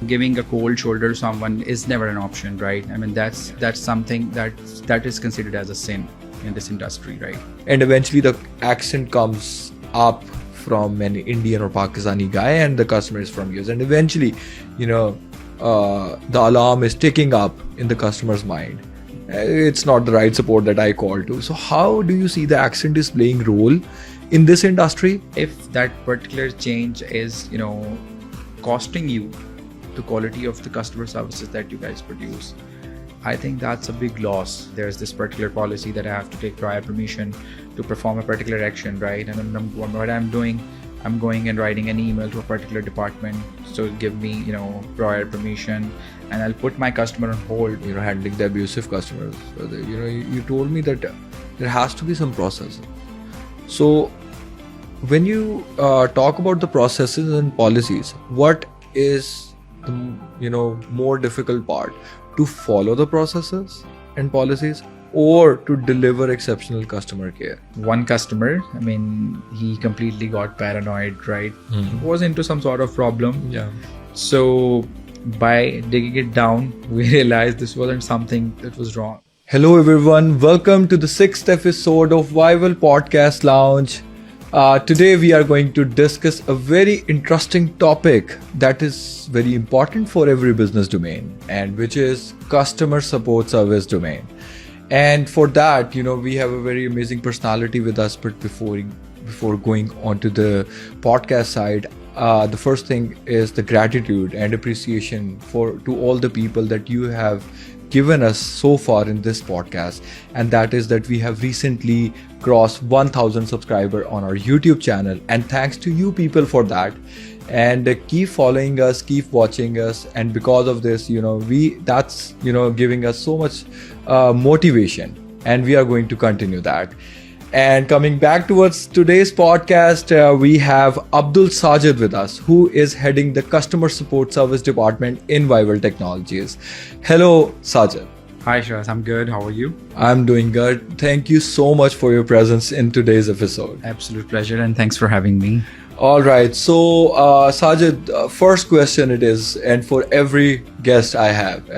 giving a cold shoulder to someone is never an option, right? I mean, that's something that is considered as a sin in this industry, right? And eventually the accent comes up from an Indian or Pakistani guy and the customer is from US, and eventually the alarm is ticking up in the customer's mind. It's not the right support that I call to. So how do you see the accent is playing role in this industry? If that particular change is costing you the quality of the customer services that you guys produce, I think that's a big loss. There's this particular policy that I have to take prior permission to perform a particular action, right? And what I'm doing, I'm going and writing an email to a particular department, so give me prior permission, and I'll put my customer on hold. Handling the abusive customers. You told me that there has to be some process. So when you talk about the processes and policies, what is the more difficult part? To follow the processes and policies, or to deliver exceptional customer care? One customer, I mean, he completely got paranoid, right? He was into some sort of problem. Yeah. So by digging it down, we realized this wasn't something that was wrong. Hello everyone, welcome to the 6th episode of Vaival Podcast Lounge. Today we are going to discuss a very interesting topic that is very important for every business domain, and which is customer support service domain. And for that, we have a very amazing personality with us. But before going on to the podcast side, the first thing is the gratitude and appreciation to all the people that you have given us so far in this podcast, and that is that we have recently crossed 1,000 subscribers on our YouTube channel, and thanks to you people for that. And keep following us, keep watching us, and because of this, that's giving us so much motivation, and we are going to continue that. And coming back towards today's podcast, we have Abdul Sajid with us, who is heading the customer support service department in Vaival Technologies. Hello, Sajid. Hi, Shiraz. I'm good. How are you? I'm doing good. Thank you so much for your presence in today's episode. Absolute pleasure, and thanks for having me. All right. So, Sajid, first question it is, and for every guest I have,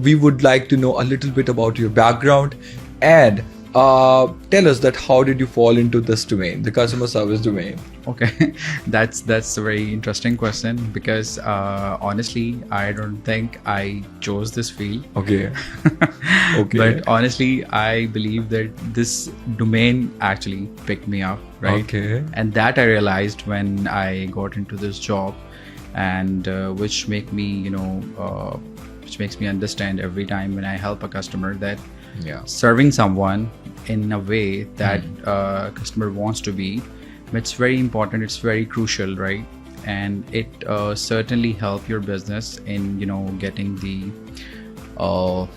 we would like to know a little bit about your background, and tell us that how did you fall into this domain, the customer service domain? Okay, that's a very interesting question, because honestly, I don't think I chose this field. Okay. But honestly, I believe that this domain actually picked me up, right? Okay. And that I realized when I got into this job, and which makes me understand every time when I help a customer that serving someone in a way that customer wants to be, it's very important, it's very crucial, right? And it certainly help your business in getting the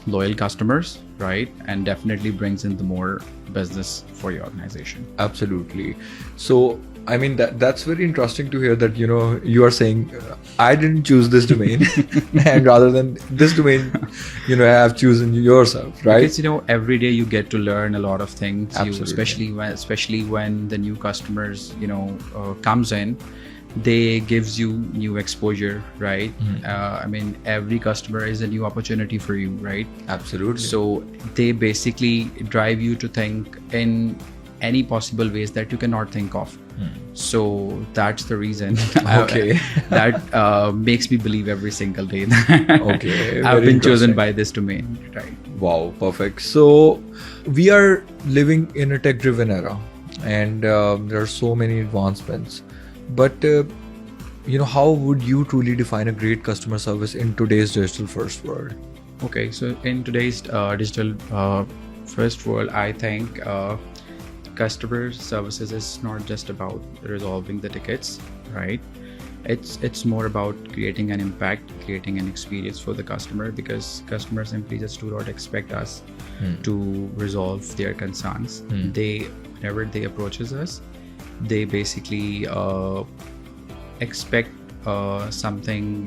loyal customers, right? And definitely brings in the more business for your organization. Absolutely. So I mean, that's very interesting to hear that you are saying I didn't choose this domain and rather than this domain have chosen yourself, right? Because every day you get to learn a lot of things. Absolutely. Especially when the new customers comes in, they gives you new exposure, right? I mean, every customer is a new opportunity for you, right? Absolutely. So they basically drive you to think in any possible ways that you cannot think of. So that's the reason that makes me believe every single day that I've been chosen by this domain, right? Wow, perfect. So we are living in a tech-driven era, and there are so many advancements. But how would you truly define a great customer service in today's digital first world? Okay, so in today's digital first world, I think customer services is not just about resolving the tickets, right? It's more about creating an impact, creating an experience for the customer, because customers simply just do not expect us to resolve their concerns. Whenever they approaches us, they basically expect something,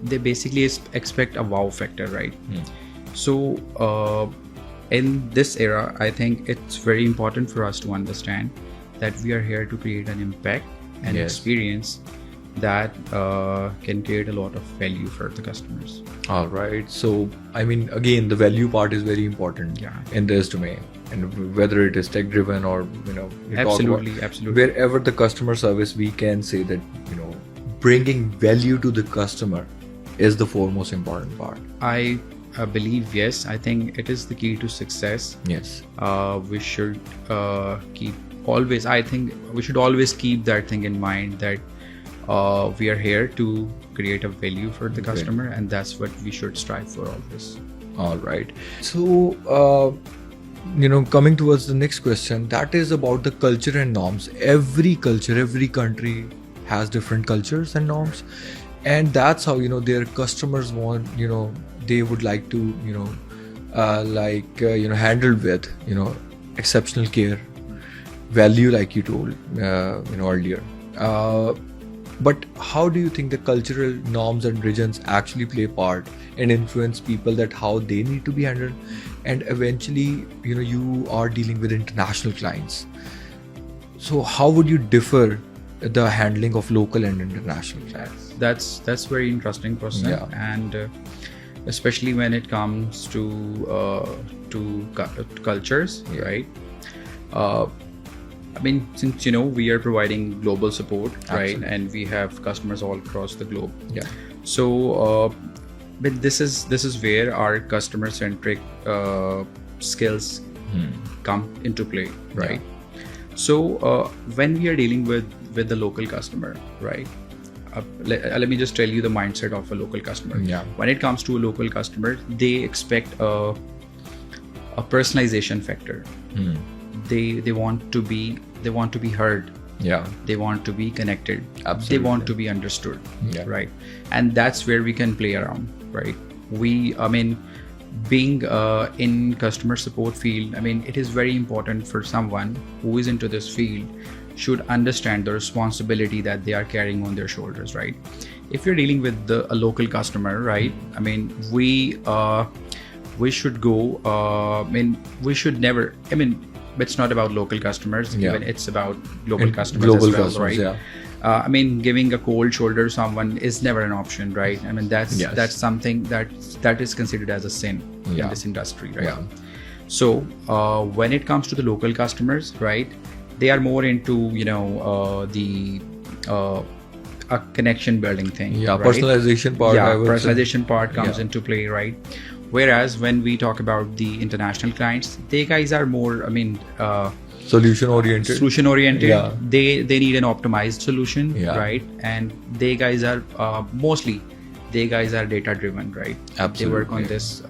they basically expect a wow factor, right? So in this era, I think it's very important for us to understand that we are here to create an impact and experience, that can create a lot of value for the customers. All right. So, I mean, again, the value part is very important in this domain. And whether it is tech driven or, you Absolutely, talk about absolutely. wherever the customer service, we can say that, bringing value to the customer is the foremost important part. I believe, yes. I think it is the key to success. Yes. We should keep always, I think we should always keep that thing in mind, that we are here to create a value for the customer, and that's what we should strive for always. All right. So, coming towards the next question, that is about the culture and norms. Every culture, every country has different cultures and norms, and that's how their customers want. They would like to handled with exceptional care, value, like you told earlier. But how do you think the cultural norms and regions actually play part and influence people, that how they need to be handled? And eventually, you are dealing with international clients. So how would you differ the handling of local and international clients? That's very interesting question. Yeah. And especially when it comes to cultures, Yeah. right? I mean, since we are providing global support, right, Absolutely. and we have customers all across the globe. Yeah. So, but this is where our customer centric skills come into play, right? So when we are dealing with the local customer, right? Let me just tell you the mindset of a local customer. Yeah. When it comes to a local customer, they expect a personalization factor. They want to be heard. Yeah. They want to be connected. Absolutely. They want to be understood. Yeah. Right. And that's where we can play around, right? Being in customer support field, it is very important for someone who is into this field should understand the responsibility that they are carrying on their shoulders, right? If you're dealing with a local customer, right? We should go. We should never. It's not about local customers. Yeah. Even it's about global customers global as well, customers, right? yeah. Giving a cold shoulder to someone is never an option, right? That's something that is considered as a sin in this industry, right? Yeah. So when it comes to the local customers, right, they are more into a connection building thing. Yeah, right? personalization part. Yeah, I would say. personalization part comes Yeah. into play, right? Whereas when we talk about the international clients, they guys are more, Solution oriented. solution oriented. Yeah. They need an optimized solution, Yeah. right? And they guys are mostly data driven, right? Absolutely. They work on this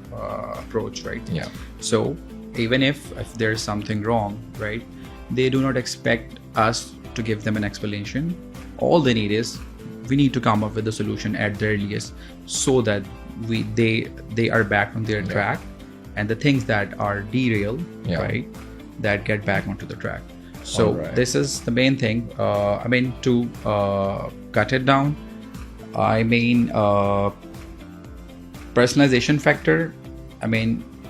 approach, right? Yeah. So even if there's something wrong, right, they do not expect us to give them an explanation. All they need is we need to come up with a solution at the earliest, so that they are back on their track, and the things that are derailed, right, that get back onto the track. So this is the main thing. To cut it down, personalization factor,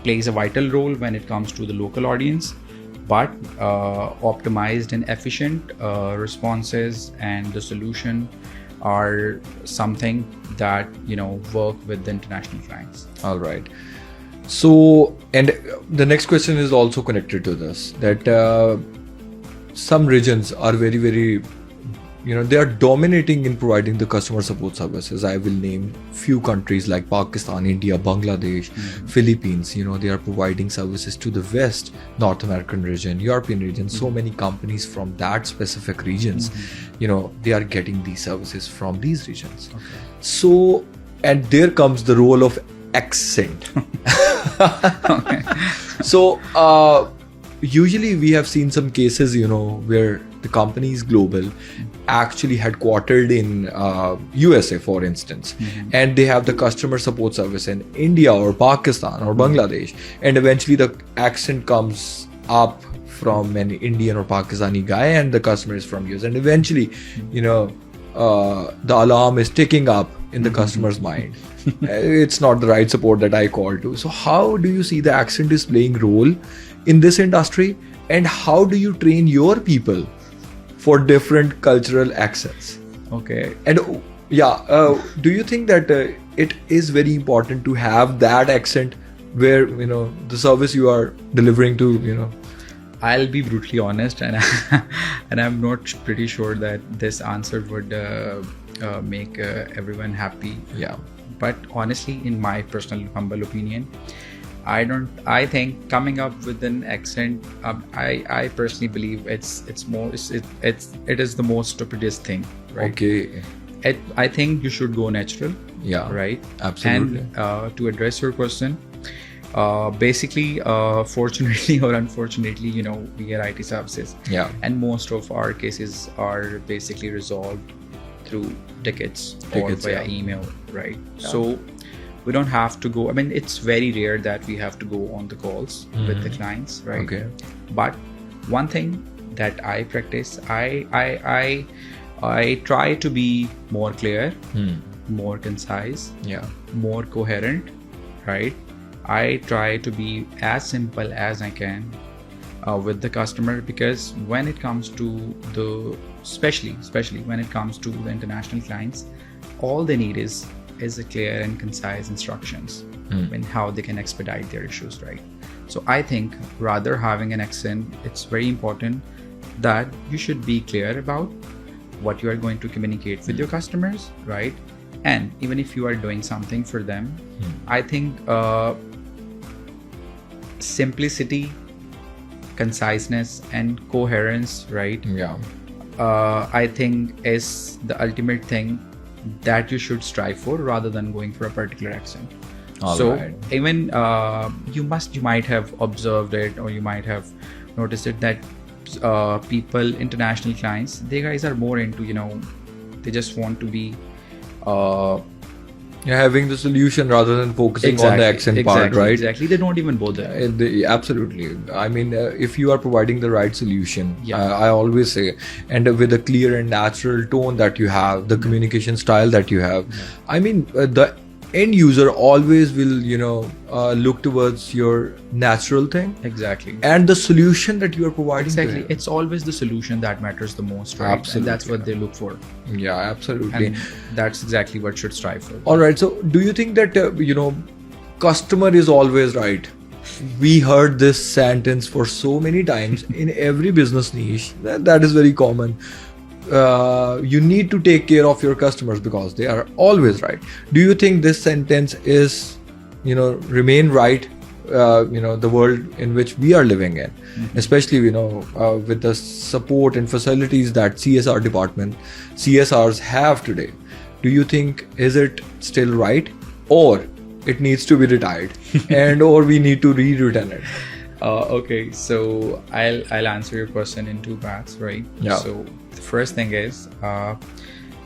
plays a vital role when it comes to the local audience, but optimized and efficient responses and the solution are something that work with the international clients. All right. So, and the next question is also connected to this, that some regions are very, very, they are dominating in providing the customer support services. I will name few countries like Pakistan, India, Bangladesh, Philippines. They are providing services to the West, North American region, European region. So many companies from that specific regions, they are getting these services from these regions. Okay. So, and there comes the role of accent. So, usually we have seen some cases, where the company is global, actually headquartered in USA, for instance, and they have the customer support service in India or Pakistan or Bangladesh, and eventually the accent comes up from an Indian or Pakistani guy, and the customer is from US, and eventually, the alarm is ticking up in the customer's mind. It's not the right support that I call to. So how do you see the accent is playing role in this industry, and how do you train your people for different cultural accents? Okay. And do you think that it is very important to have that accent where the service you are delivering to? I'll be brutally honest, and and I'm not pretty sure that this answer would make everyone happy. Yeah. But honestly, in my personal humble opinion, I think coming up with an accent, I personally believe it is the most stupidest thing, right? Okay. I think you should go natural. Yeah. Right. Absolutely. And to address your question, basically, fortunately or unfortunately, we get IT services. Yeah. And most of our cases are basically resolved through tickets or via email, right? Yeah. So we don't have to go. I mean, it's very rare that we have to go on the calls with the clients, right? Okay. But one thing that I practice, I try to be more clear, more concise, more coherent, right? I try to be as simple as I can with the customer, because when it comes to especially when it comes to the international clients, all they need is a clear and concise instructions in how they can expedite their issues, right? So I think rather having an accent, it's very important that you should be clear about what you are going to communicate with your customers, right? And even if you are doing something for them, I think simplicity, conciseness, and coherence, right? Yeah. I think is the ultimate thing that you should strive for, rather than going for a particular accent. Right. Even you might have observed it, or you might have noticed it, that people, international clients, they guys are more into, they just want to be having the solution rather than focusing on the accent part, right? Exactly. They don't even bother. Absolutely. I mean, if you are providing the right solution, I always say, and with a clear and natural tone that you have, the communication style that you have, I mean, the end user always will, look towards your natural thing. Exactly. And the solution that you are providing. Exactly. It's always the solution that matters the most, right? Absolutely. And that's what they look for. Yeah, absolutely. And that's exactly what should strive for. All right. So do you think that, customer is always right? We heard this sentence for so many times in every business niche. That is very common. You need to take care of your customers because they are always right. Do you think this sentence is, remain right, the world in which we are living in, especially, with the support and facilities that CSRs have today? Do you think, is it still right, or it needs to be retired and or we need to rewritten it? Okay, so I'll answer your question in two parts, right? Yeah. So the first thing is,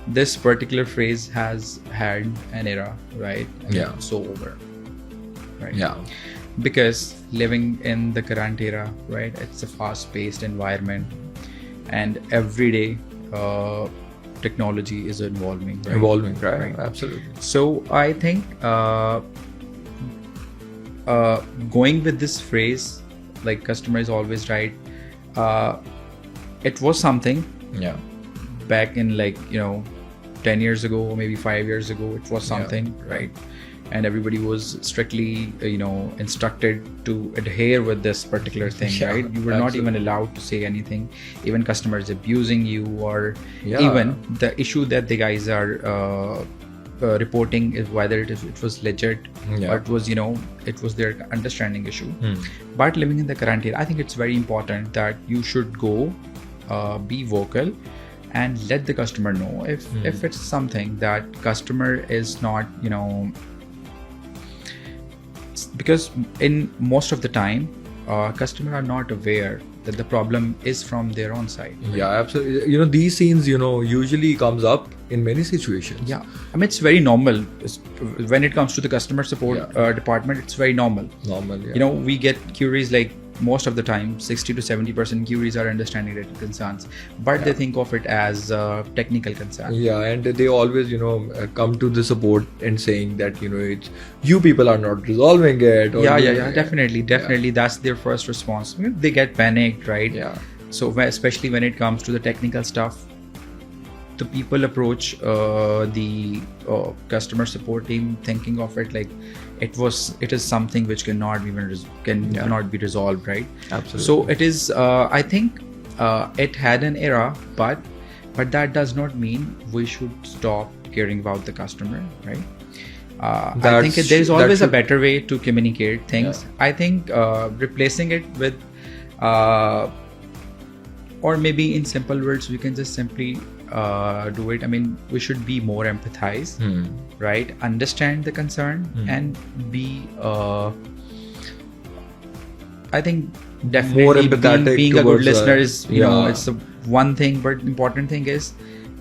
this particular phrase has had an era, right? And it's so over, right? Yeah. Because living in the current era, right, it's a fast-paced environment, and every day technology is evolving, right? Absolutely. So I think going with this phrase, like customer is always right, it was something back in 10 years ago, or maybe 5 years ago, it was something, right? And everybody was strictly instructed to adhere with this particular thing, right? You were not even allowed to say anything. Even customers abusing you, or even the issue that the guys are reporting is whether it was legit or it was it was their understanding issue. But living in the current era, I think it's very important that you should go be vocal and let the customer know if it's something that customer is not because in most of the time customers are not aware that the problem is from their own side, right? Yeah, absolutely. These scenes usually comes up in many situations. I mean, it's very normal when it comes to the customer support department. It's very normal. We get queries, like most of the time 60 to 70% queries are understanding related concerns, but they think of it as technical concern. And they always come to the support and saying that it's you people are not resolving it, or definitely that's their first response. They get panicked, right? So especially when it comes to the technical stuff, the people approach the customer support team thinking of it like it is something which cannot not be resolved, right? Absolutely. So it is. I think it had an era, but that does not mean we should stop caring about the customer, right? I think there is always a better way to communicate things. I think replacing it with, or maybe in simple words, we can just simply do it. I mean, we should be more empathized, right? Understand the concern and be, I think, definitely more empathetic being a good towards, listener is, you know, yeah. it's the one thing, but important thing is,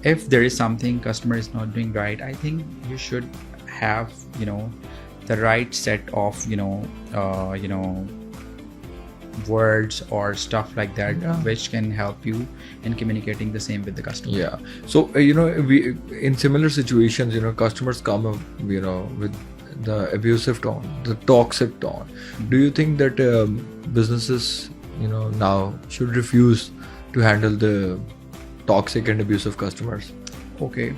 if there is something customer is not doing right, I think you should have, you know, the right set of, words or stuff like that, which can help you in communicating the same with the customer. Yeah. So we in similar situations, customers come up, with the abusive tone, the toxic tone. Do you think that businesses, now should refuse to handle the toxic and abusive customers? Okay.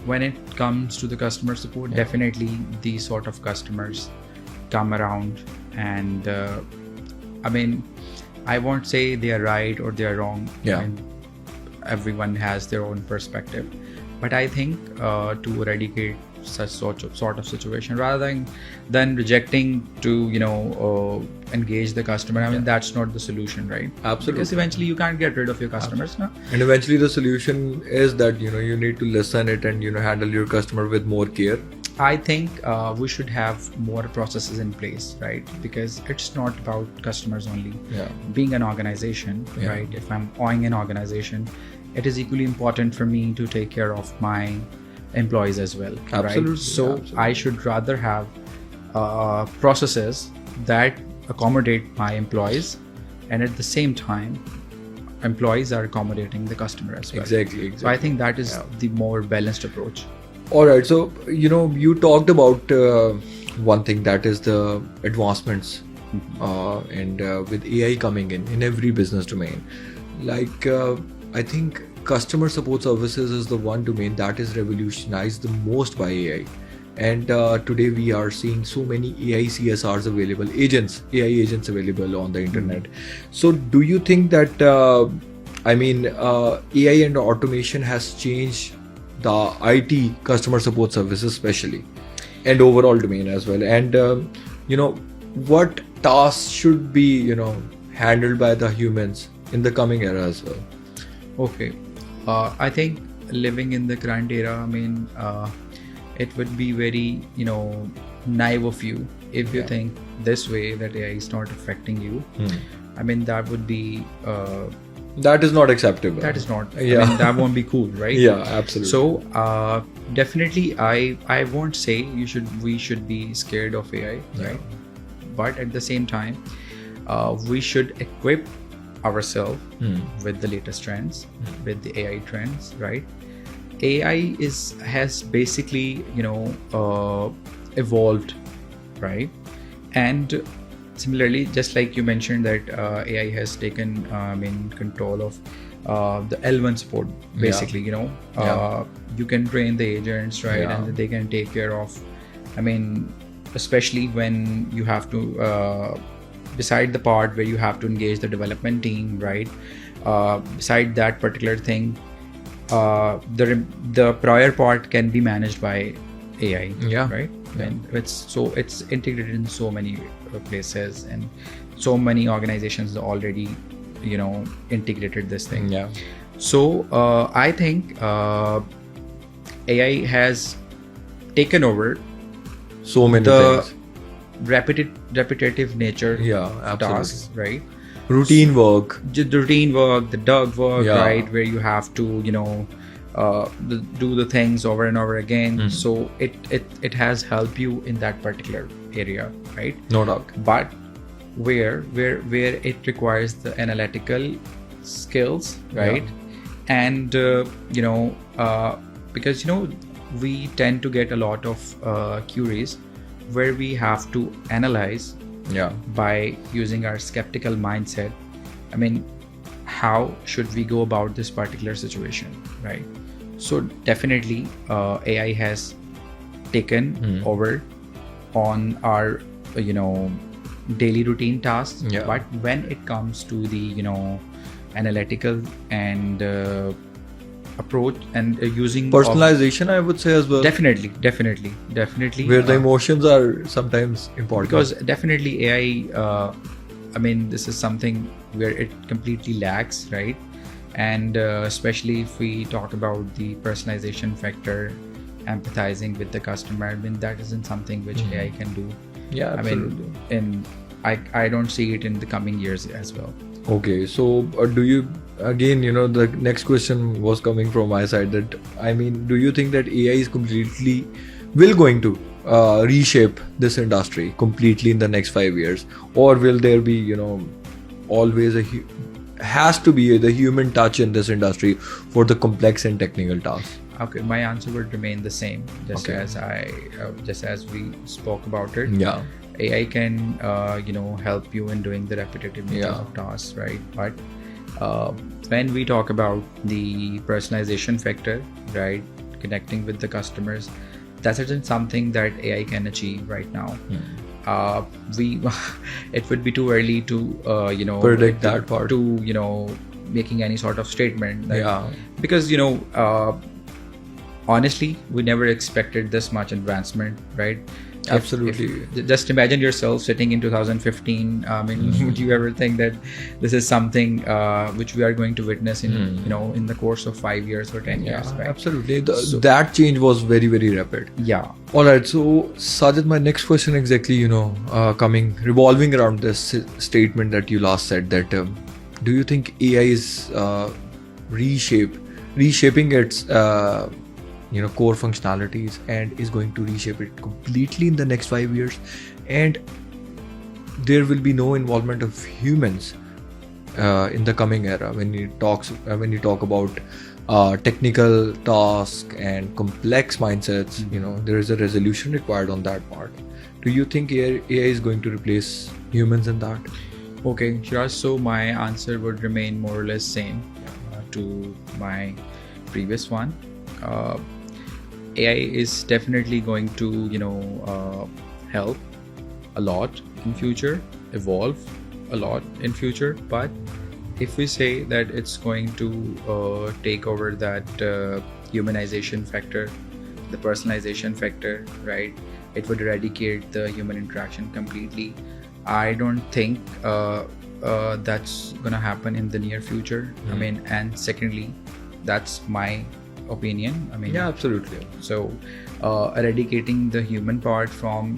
When it comes to the customer support, definitely these sort of customers come around, and I mean, I won't say they are right or they are wrong. Yeah. I mean, everyone has their own perspective, but I think to eradicate such sort of situation, rather than rejecting to engage the customer, I mean, that's not the solution, right? Absolutely. Because eventually you can't get rid of your customers, no? And eventually the solution is that you need to listen it and handle your customer with more care. I think we should have more processes in place, right? Because it's not about customers only. Yeah. Being an organization, right? If I'm owning an organization, it is equally important for me to take care of my employees as well. Absolutely. Right? So Absolutely. I should rather have processes that accommodate my employees, and at the same time, employees are accommodating the customer as well. Exactly. So I think that is the more balanced approach. All right. So, you talked about one thing, that is the advancements and with AI coming in every business domain. Like, I think customer support services is the one domain that is revolutionized the most by AI. And today we are seeing so many AI CSRs available, AI agents available on the internet. So do you think that, AI and automation has changed the IT customer support services especially, and overall domain as well? And, what tasks should be, handled by the humans in the coming era as well? Okay. I think living in the current era, I mean, it would be very, naive of you if you think this way, that AI is not affecting you. I mean, that would be... that is not acceptable. That is not... Yeah. I mean, that won't be cool, right? Yeah, absolutely. So, definitely, I won't say we should be scared of AI, right? But at the same time, we should equip ourselves with the latest trends, with the AI trends, right? AI has basically evolved, right? And similarly, just like you mentioned that AI has taken control of the L1 support, basically. You can train the agents, right? And they can take care of, especially when you have to beside the part where you have to engage the development team, right? Beside that particular thing, the prior part can be managed by AI, right? And it's integrated in so many places, and so many organizations already integrated this thing. So I think AI has taken over so many things. Repetitive nature tasks, right? Routine work, the routine work, the dog work, right? Where you have to do the things over and over again. So it has helped you in that particular area, right? No doubt. But where it requires the analytical skills, right? And because we tend to get a lot of queries where we have to analyze by using our skeptical mindset. I mean, how should we go about this particular situation, right? So definitely AI has taken over on our daily routine tasks. But when it comes to the analytical and approach and using personalization, I would say as well. Definitely Where the emotions are sometimes important. Because definitely AI, this is something where it completely lacks, right? And especially if we talk about the personalization factor, empathizing with the customer, that isn't something which AI can do. Yeah, absolutely. I don't see it in the coming years as well. Okay, so do you, again, the next question was coming from my side, that do you think that AI is will going to reshape this industry completely in the next 5 years, or will there be always has to be the human touch in this industry for the complex and technical tasks? Okay, my answer would remain the same, just as we spoke about it. Yeah, AI can help you in doing the repetitive nature of tasks, right? But when we talk about the personalization factor, right, connecting with the customers, that isn't something that AI can achieve right now. It would be too early to predict that part, to making any sort of statement, because honestly, we never expected this much advancement, right? Absolutely. Just imagine yourself sitting in 2015. Would you ever think that this is something which we are going to witness in in the course of 5 years or 10 years? Right? Absolutely. That change was very, very rapid. Yeah. All right. So Sajid, my next question exactly, revolving around this statement that you last said, that do you think AI is reshaping its core functionalities and is going to reshape it completely in the next 5 years, and there will be no involvement of humans in the coming era when you talk about technical tasks and complex mindsets? There is a resolution required on that part. Do you think AI is going to replace humans in that? Okay, Shiraz, so my answer would remain more or less same to my previous one. AI is definitely going to help a lot in future, evolve a lot in future. But if we say that it's going to take over that humanization factor, the personalization factor, right, it would eradicate the human interaction completely. I don't think that's gonna happen in the near future. And secondly, that's my opinion. Yeah, absolutely. So eradicating the human part from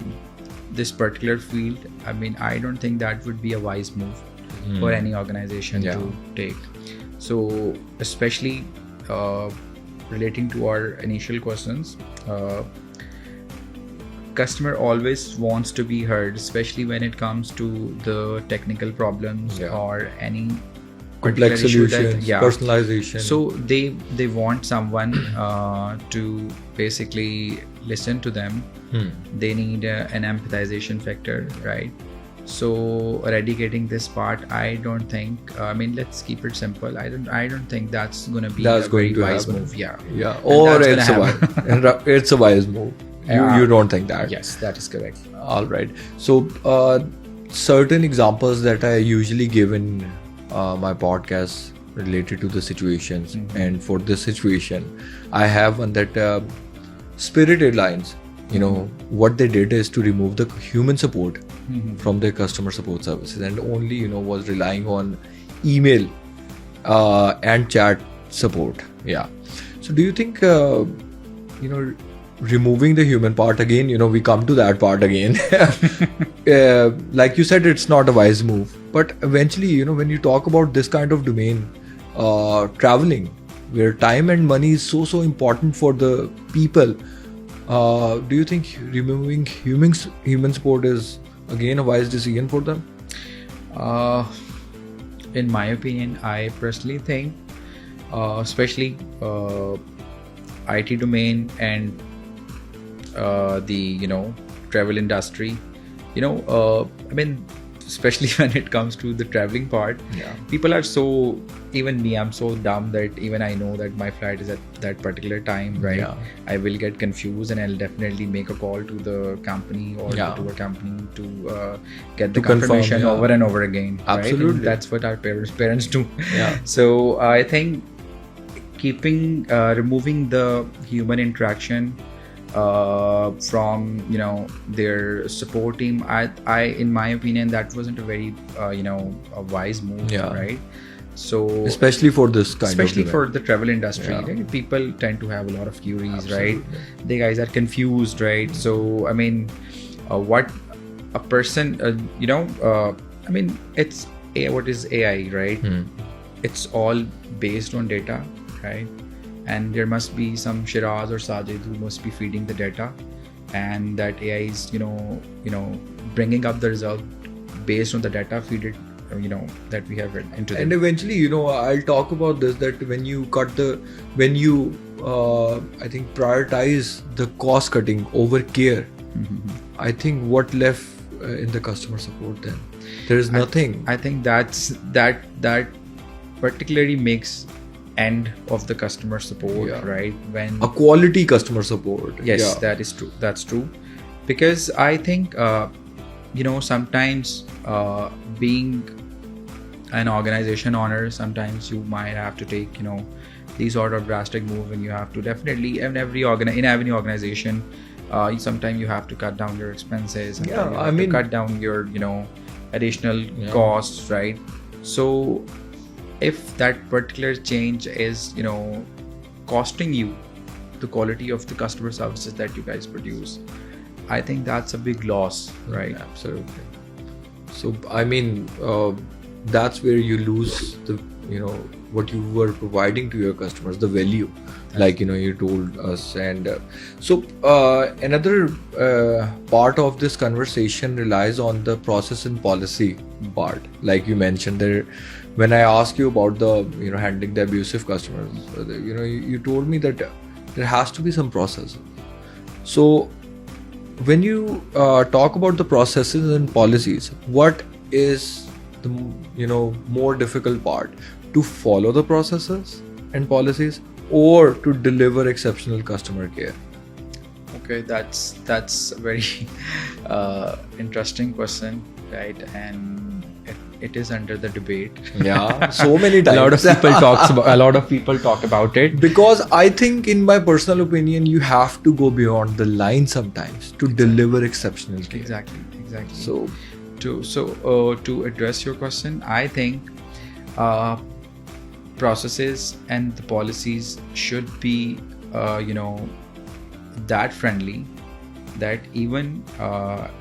this particular field, I don't think that would be a wise move for any organization to take. So especially relating to our initial questions, customer always wants to be heard, especially when it comes to the technical problems or any complex solutions, personalization. So they want someone to basically listen to them. They need an empathization factor, right? So eradicating this part, I don't think. Let's keep it simple. I don't think that's gonna be a very wise move. Or it's a wise move. You don't think that? Yes, that is correct. All right. So certain examples that I usually give in my podcast related to the situations, and for this situation I have one that Spirit Airlines, what they did is to remove the human support from their customer support services, and only was relying on email and chat support. So do you think removing the human part, again, we come to that part again, like you said, it's not a wise move, but eventually, when you talk about this kind of domain, traveling, where time and money is so important for the people, do you think removing human support is again a wise decision for them? In my opinion, I personally think, especially IT domain and the travel industry, especially when it comes to the traveling part. Yeah. People are so, even me, I'm so dumb that even I know that my flight is at that particular time, right? Yeah. I will get confused and I'll definitely make a call to the company or Yeah. the tour company to get the To confirm, confirmation yeah. over and over again. Right? Absolutely. And that's what our parents do. Yeah. So I think removing the human interaction from their support team, I in my opinion that wasn't a very a wise move. Yeah. Right? So Especially for this kind especially of for the travel industry, Yeah. right? People tend to have a lot of queries. Absolutely. Right? They guys are confused, right? So I mean, what a person I mean, it's what is AI, right? It's all based on data, right? And there must be some Shiraz or Sajid who must be feeding the data, and that AI is bringing up the result based on the data feed it that we have into And them. eventually, I'll talk about this, that when you I think prioritize the cost cutting over care, I think what left in the customer support then? There is nothing. I think that particularly makes end of the customer support, Yeah. right? When A quality customer support. yes, Yeah. that is true. That's true, because I think sometimes being an organization owner, sometimes you might have to take these sort of drastic move, and you have to definitely in every organization. Sometimes you have to cut down your expenses. Sometimes Yeah, you I have to mean- cut down your additional Yeah. costs, right? So if that particular change is costing you the quality of the customer services that you guys produce, I think that's a big loss, right? Absolutely. So I mean, that's where you lose the what you were providing to your customers, the value, like you told us. And so another part of this conversation relies on the process and policy part, like you mentioned there. When I asked you about the handling the abusive customers, you told me that there has to be some process. So when you talk about the processes and policies, what is the more difficult part, to follow the processes and policies, or to deliver exceptional customer care? Okay, that's a very interesting question, right? And it is under the debate. Yeah, so many A times. a lot of people talk about it. Because I think, in my personal opinion, you have to go beyond the line sometimes to deliver exceptional care. Exactly. So To address your question, I think processes and the policies should be that friendly that even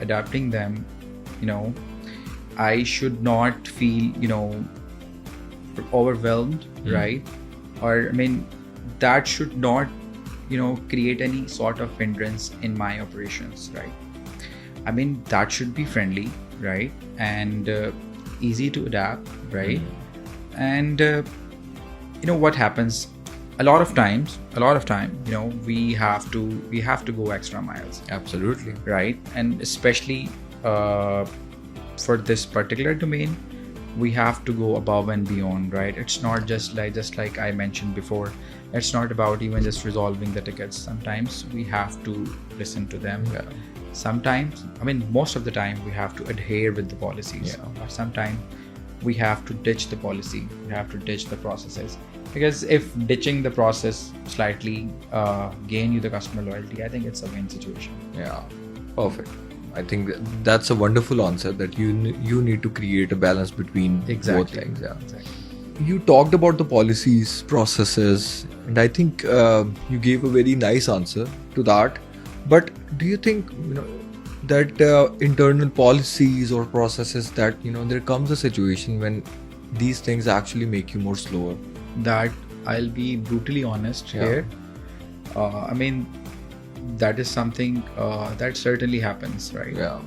adapting them, I should not feel overwhelmed, right? Or I mean, that should not create any sort of hindrance in my operations, right? I mean, that should be friendly, right? And easy to adapt, right? And what happens a lot of time, we have to go extra miles, absolutely. right? And especially for this particular domain, we have to go above and beyond, right? It's not just like I mentioned before, it's not about even just resolving the tickets. Sometimes we have to listen to them. Yeah. Sometimes, I mean, most of the time we have to adhere with the policies. Yeah. Or sometimes we have to ditch the policy, we have to ditch the processes, because if ditching the process slightly gain you the customer loyalty, I think it's a win situation. Yeah, perfect. I think that's a wonderful answer, that you need to create a balance between both things. Yeah. Exactly. You talked about the policies, processes, and I think you gave a very nice answer to that. But do you think that internal policies or processes, that there comes a situation when these things actually make you more slower? That I'll be brutally honest here. I mean, that is something that certainly happens, right? Yeah.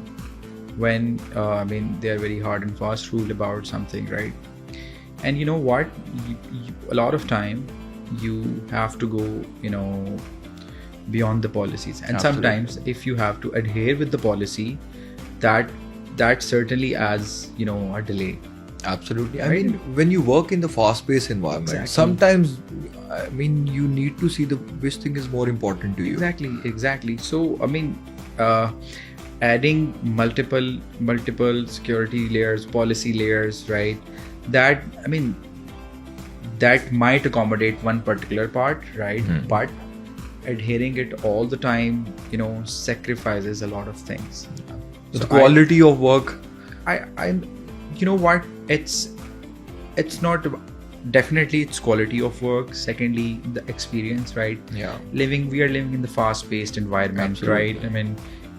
When I mean, they are very hard and fast rule about something, right? And you know what? A lot of time you have to go, beyond the policies. And Absolutely. sometimes if you have to adhere with the policy, that that certainly adds, a delay. Absolutely. I Right. mean, when you work in the fast-paced environment, Exactly. sometimes, I mean, you need to see which thing is more important to you. Exactly. So, I mean, adding multiple security layers, policy layers, right? That, I mean, that might accommodate one particular part, right? But adhering it all the time, sacrifices a lot of things. The quality of work. I'm, you know what? It's not definitely it's quality of work. Secondly, the experience, right? Yeah. We are living in the fast-paced environment. Absolutely. Right? I mean,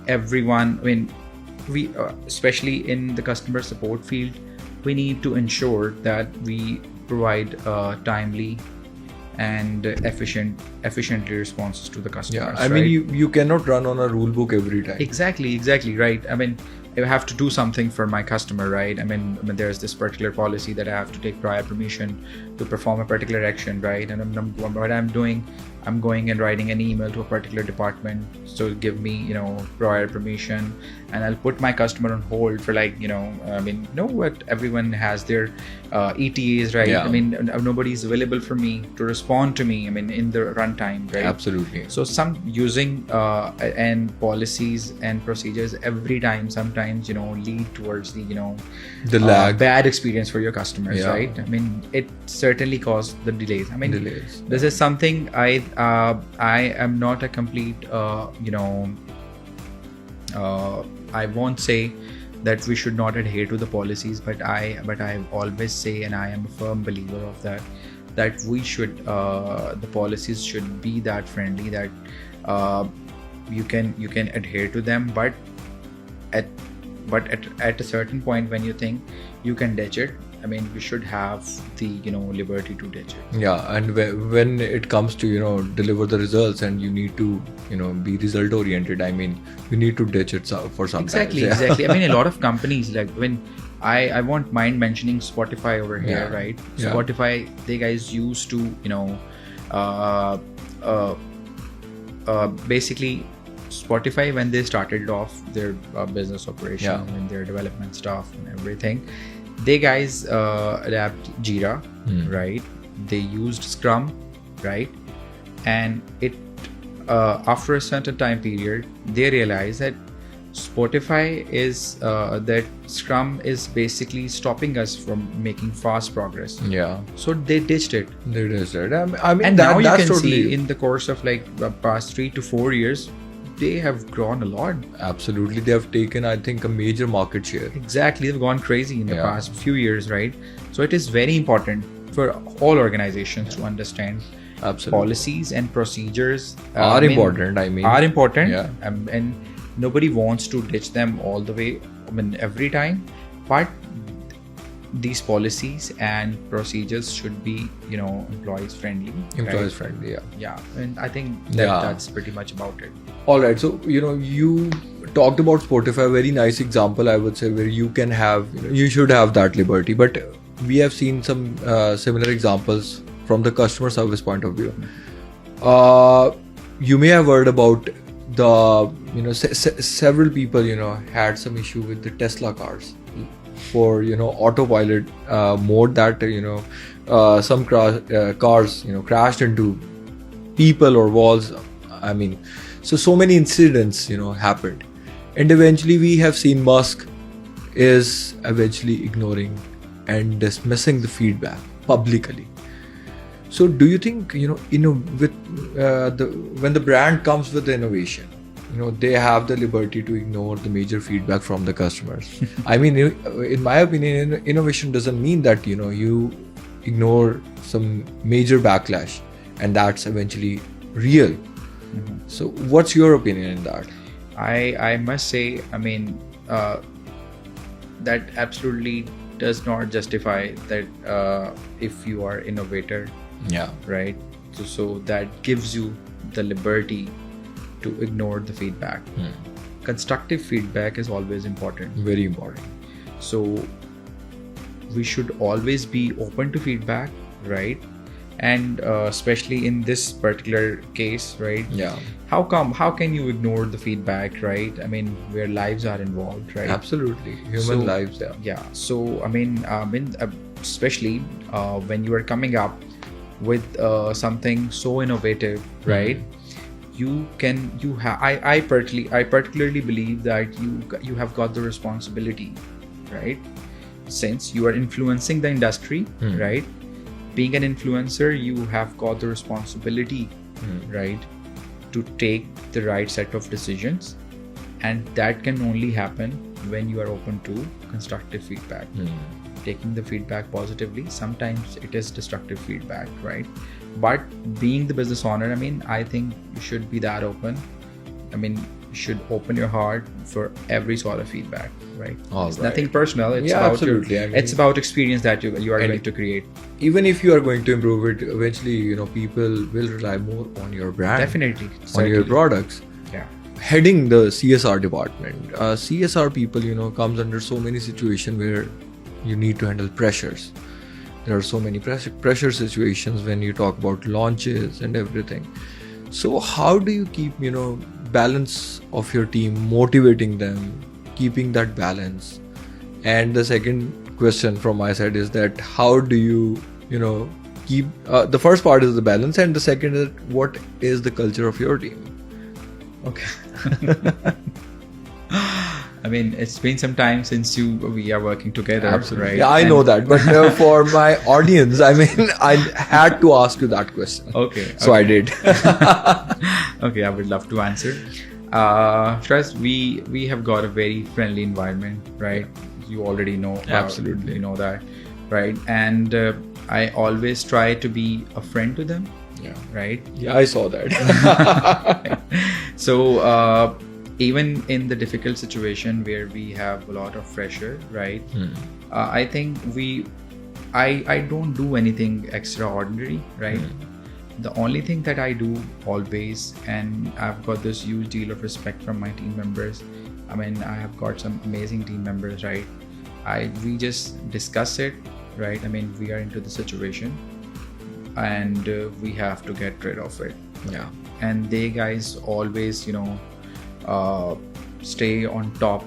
everyone, we especially in the customer support field, we need to ensure that we provide timely and efficiently responses to the customers. Yeah. I mean, right? you cannot run on a rule book every time. Exactly, right. I mean, I have to do something for my customer, right? I mean, there's this particular policy that I have to take prior permission to perform a particular action, right? And what I'm doing, I'm going and writing an email to a particular department, so give me, prior permission, and I'll put my customer on hold for what everyone has their ETAs, right? Yeah. I mean, nobody's available for me to respond to me, I mean, in the runtime, right? Absolutely. So some using and policies and procedures every time sometimes lead towards the The lag. bad experience for your customers, Yeah. right? I mean, it certainly caused the delays. I mean, Delays. this is something I am not a complete I won't say that we should not adhere to the policies, but I always say, and I am a firm believer of that we should the policies should be that friendly that you can adhere to them, but at a certain point when you think you can ditch it, I mean, we should have the liberty to ditch it. Yeah, and when it comes to deliver the results, and you need to be result oriented, I mean, you need to ditch it for some time. Exactly. I mean, a lot of companies, like when I won't mind mentioning Spotify over here, Yeah. right? Yeah. Spotify, they guys used to basically Spotify, when they started off their business operation, Yeah. and their development stuff and everything, they guys adapt Jira, right? They used Scrum, right? And it after a certain time period, they realized that Spotify is that Scrum is basically stopping us from making fast progress. Yeah, So they ditched it. it is right. I mean, And now you that's can totally see in the course of like the past 3 to 4 years, they have grown a lot. absolutely, they have taken, I think, a major market share. Exactly, they've gone crazy in the Yeah. past few years, right? So it is very important for all organizations to understand Absolutely. policies and procedures Are important, I mean. are important, Yeah. and nobody wants to ditch them all the way, I mean, every time, but these policies and procedures should be employees friendly. Employees right? friendly, yeah. Yeah, and I think Yeah. that's pretty much about it. All right, so you talked about Spotify, very nice example, I would say, where you can have, you should have that liberty. But we have seen some similar examples from the customer service point of view. You may have heard about the several people had some issue with the Tesla cars for autopilot mode, that some cars crashed into people or walls. I mean, so many incidents happened, and eventually we have seen Musk is eventually ignoring and dismissing the feedback publicly. So do you think with when the brand comes with the innovation, they have the liberty to ignore the major feedback from the customers? I mean, in my opinion, innovation doesn't mean that you ignore some major backlash, and that's eventually real. Mm-hmm. So what's your opinion in that? I must say, I mean, that absolutely does not justify that if you are innovator, Yeah. right? So that gives you the liberty to ignore the feedback. Constructive feedback is always important. Very important. So we should always be open to feedback, right? And especially in this particular case, right? Yeah. How can you ignore the feedback, right? I mean, where lives are involved, right? Absolutely. Human So, lives, yeah. Yeah. So I mean, especially when you are coming up with something so innovative, right? I particularly believe that you have got the responsibility, right? Since you are influencing the industry, right? Being an influencer, you have got the responsibility, right, to take the right set of decisions, and that can only happen when you are open to constructive feedback. Taking the feedback positively. Sometimes it is destructive feedback, right? But being the business owner, I mean, I think you should be that open. I mean, you should open your heart for every sort of feedback, right? It's nothing personal. It's about absolutely. I mean, it's about experience that you are going to create. Even if you are going to improve it, eventually, people will rely more on your brand. Definitely. On your products. Yeah. Heading the CSR department, CSR people, comes under so many situations where you need to handle pressures. There are so many pressure situations when you talk about launches and everything. So how do you keep, balance of your team, motivating them, keeping that balance? And the second question from my side is that how do you, keep, the first part is the balance, and the second is what is the culture of your team? Okay. I mean, it's been some time since we are working together. Absolutely. Right? Yeah, I know that. But for my audience, I mean, I had to ask you that question. Okay. So I did. Okay, I would love to answer. Shiraz, we have got a very friendly environment, right? You already know. Absolutely. You know that, right? And I always try to be a friend to them. Yeah. Right? Yeah, I saw that. So, even in the difficult situation where we have a lot of pressure, right? I think I don't do anything extraordinary, right? The only thing that I do always, and I've got this huge deal of respect from my team members. I mean, I have got some amazing team members, right? We just discuss it, right? I mean, we are into the situation, and we have to get rid of it. Yeah. And they guys always, stay on top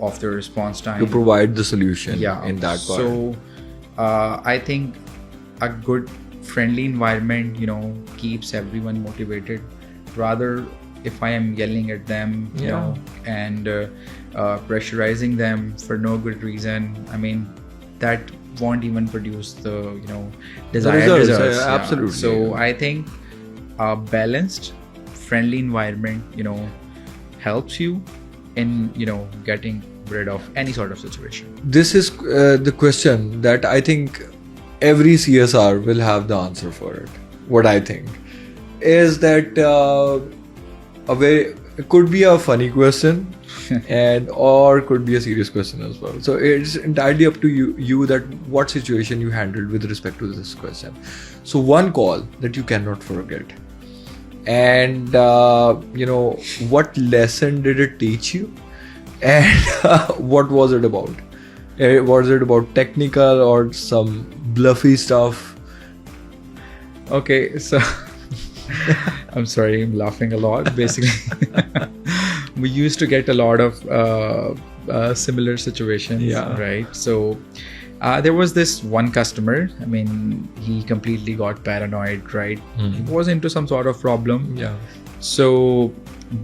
of the response time To provide the solution Yeah. in that part. So I think a good friendly environment, keeps everyone motivated. Rather, if I am yelling at them, and pressurizing them for no good reason, I mean, that won't even produce the desired results. Yeah. Absolutely. So I think a balanced, friendly environment, helps you in getting rid of any sort of situation. This is the question that I think every CSR will have the answer for it. What I think is that it could be a funny question or could be a serious question as well. So it's entirely up to you that what situation you handled with respect to this question. So one call that you cannot forget, and what lesson did it teach you, and what was it about? Was it about technical or some bluffy stuff? Okay, so I'm sorry, I'm laughing a lot. Basically, we used to get a lot of similar situations, right? So there was this one customer. I mean, he completely got paranoid, right? He was into some sort of problem. Yeah. So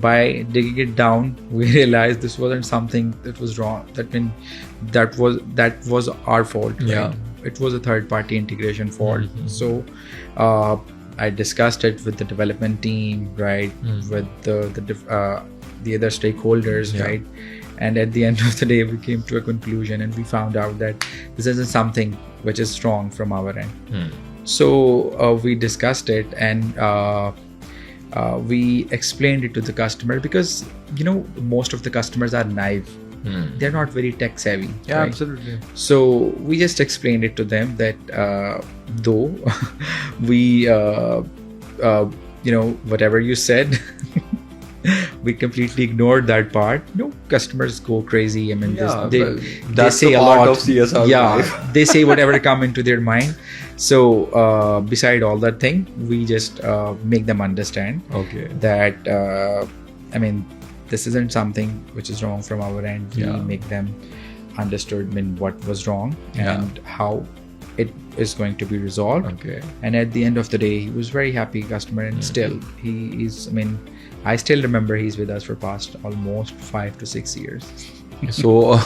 by digging it down, we realized this wasn't something that was wrong. That was our fault. Right? Yeah. It was a third-party integration fault. So I discussed it with the development team, right? With the other stakeholders, right? And at the end of the day, we came to a conclusion, and we found out that this isn't something which is strong from our end. So we discussed it, and we explained it to the customer, because most of the customers are naive. They're not very tech savvy. Yeah, right? absolutely. So we just explained it to them that though we whatever you said we completely ignored that part. Customers go crazy. I mean, they that's say the a part lot of CSR. Yeah, they say whatever come into their mind. So beside all that thing, we just make them understand that I mean, this isn't something which is wrong from our end. We make them understood what was wrong and how it is going to be resolved. And at the end of the day, he was very happy customer, and still he is, I mean, I still remember he's with us for past almost 5 to 6 years. So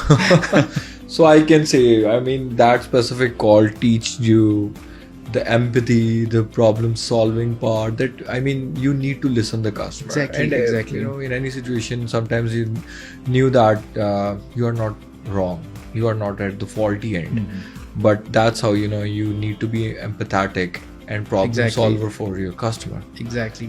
so I can say, I mean, that specific call teach you the empathy, the problem solving part, that I mean, you need to listen the customer. Exactly. You know, in any situation, sometimes you knew that you are not wrong, you are not at the faulty end, but that's how, you know, you need to be empathetic and problem solver for your customer. Exactly.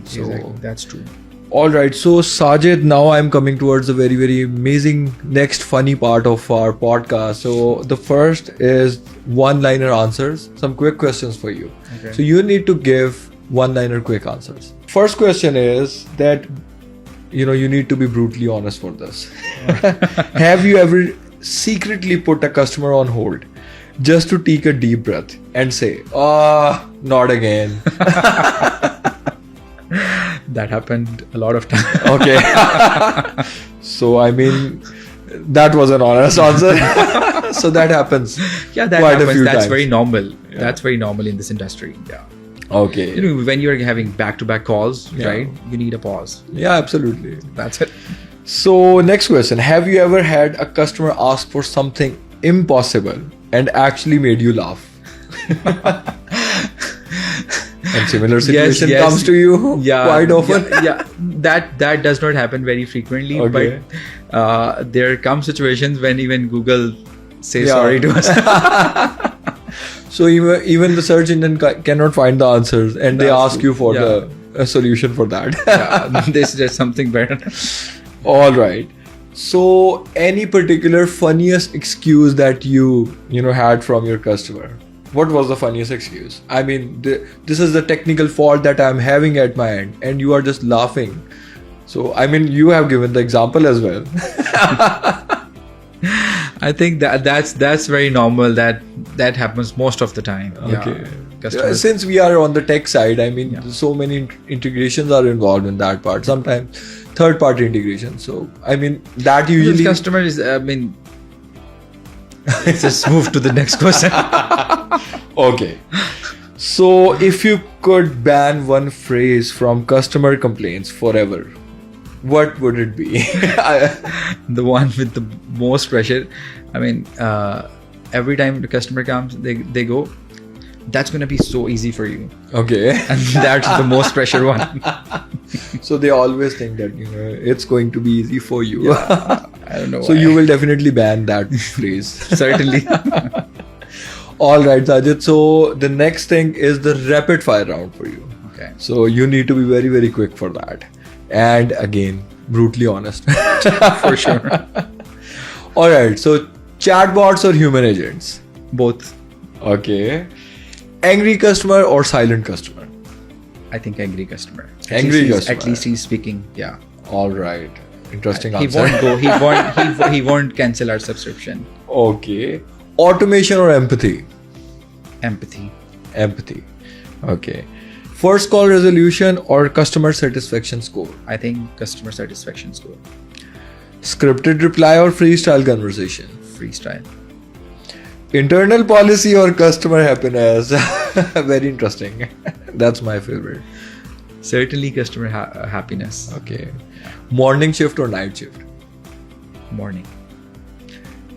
That's true. All right, so Sajid, now I'm coming towards the very, very amazing next funny part of our podcast. So the first is one-liner answers, some quick questions for you. So you need to give one-liner quick answers. First question is that, you know, you need to be brutally honest for this. Have you ever secretly put a customer on hold just to take a deep breath and say, not again? That happened a lot of times. So I mean, that was an honest answer. So that happens. Yeah, that quite happens. A few That's times. very normal. That's very normal in this industry. Yeah. Okay. You know, when you're having back-to-back calls, right? You need a pause. Yeah, absolutely. That's it. So next question: have you ever had a customer ask for something impossible and actually made you laugh? And similar situation comes to you quite often. That does not happen very frequently, but there come situations when even Google says sorry to us. So even the search engine cannot find the answers, and they ask you for a solution for that. They suggest something better. All right. So any particular funniest excuse that you had from your customer? What was the funniest excuse? I mean, this is the technical fault that I'm having at my end, and you are just laughing. So, I mean, you have given the example as well. I think that's very normal. That happens most of the time. Okay. Since we are on the tech side, I mean, so many integrations are involved in that part. Sometimes third-party integration. So, I mean, that usually customers. I mean. Let's just move to the next question. Okay. So, if you could ban one phrase from customer complaints forever, what would it be? The one with the most pressure. I mean, every time the customer comes, they go, that's going to be so easy for you. Okay. And that's the most pressure one. So they always think that, it's going to be easy for you. Yeah, I don't know So why. you will definitely ban that phrase. Certainly. All right, Sajid. So the next thing is the rapid fire round for you. Okay. So you need to be very, very quick for that. And again, brutally honest. For sure. All right. So chatbots or human agents? Both. Okay. Angry customer or silent customer? I think angry customer. Angry customer. At least he's speaking. Yeah. All right. Interesting He answer. won't go. He won't cancel our subscription. Okay. Automation or empathy? Empathy. Empathy. Okay. First call resolution or customer satisfaction score? I think customer satisfaction score. Scripted reply or freestyle conversation? Freestyle. Internal policy or customer happiness? Very interesting. That's my favorite. Certainly customer happiness. Okay. Morning shift or night shift? Morning.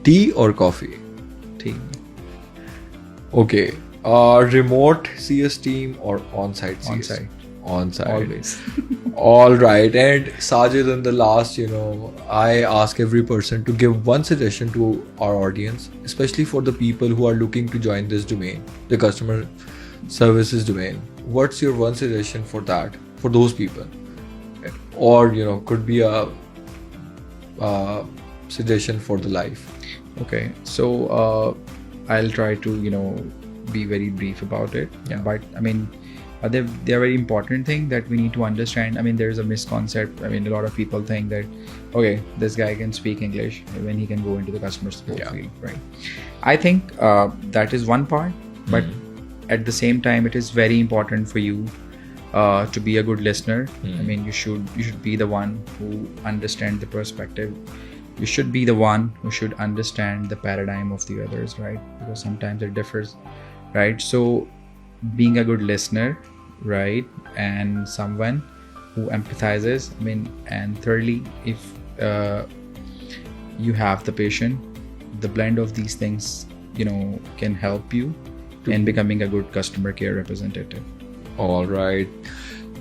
Tea or coffee? Tea. Okay. Remote CS team or on-site CS? On-site. On-site. Always. All right. And Sajid, in the last, I ask every person to give one suggestion to our audience, especially for the people who are looking to join this domain, the customer services domain. What's your one suggestion for that, for those people? Or, could be a suggestion for the life. Okay. So I'll try to, be very brief about it. Yeah. But I mean, they're very important thing that we need to understand. I mean, there's a misconcept. I mean, a lot of people think that, okay, this guy can speak English when he can go into the customer support field, right? I think that is one part, but at the same time, it is very important for you to be a good listener. I mean, you should be the one who understand the perspective. You should be the one who should understand the paradigm of the others, right? Because sometimes it differs, right? So being a good listener, right, and someone who empathizes, I mean, and thirdly, if you have the patience, the blend of these things, can help you in becoming a good customer care representative. All right.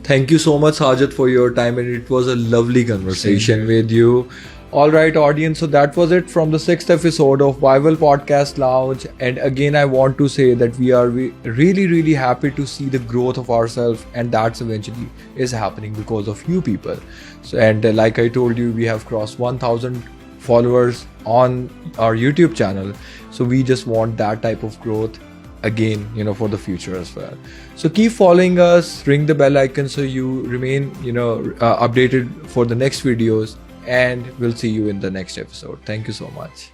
Thank you so much, Sajid, for your time, and it was a lovely conversation with you. All right, audience. So that was it from the 6th episode of Vaival Podcast Lounge. And again, I want to say that we are really, really happy to see the growth of ourselves, and that's eventually is happening because of you people. So, and like I told you, we have crossed 1,000 followers on our YouTube channel. So we just want that type of growth again, for the future as well. So keep following us, ring the bell icon so you remain, updated for the next videos. And we'll see you in the next episode. Thank you so much.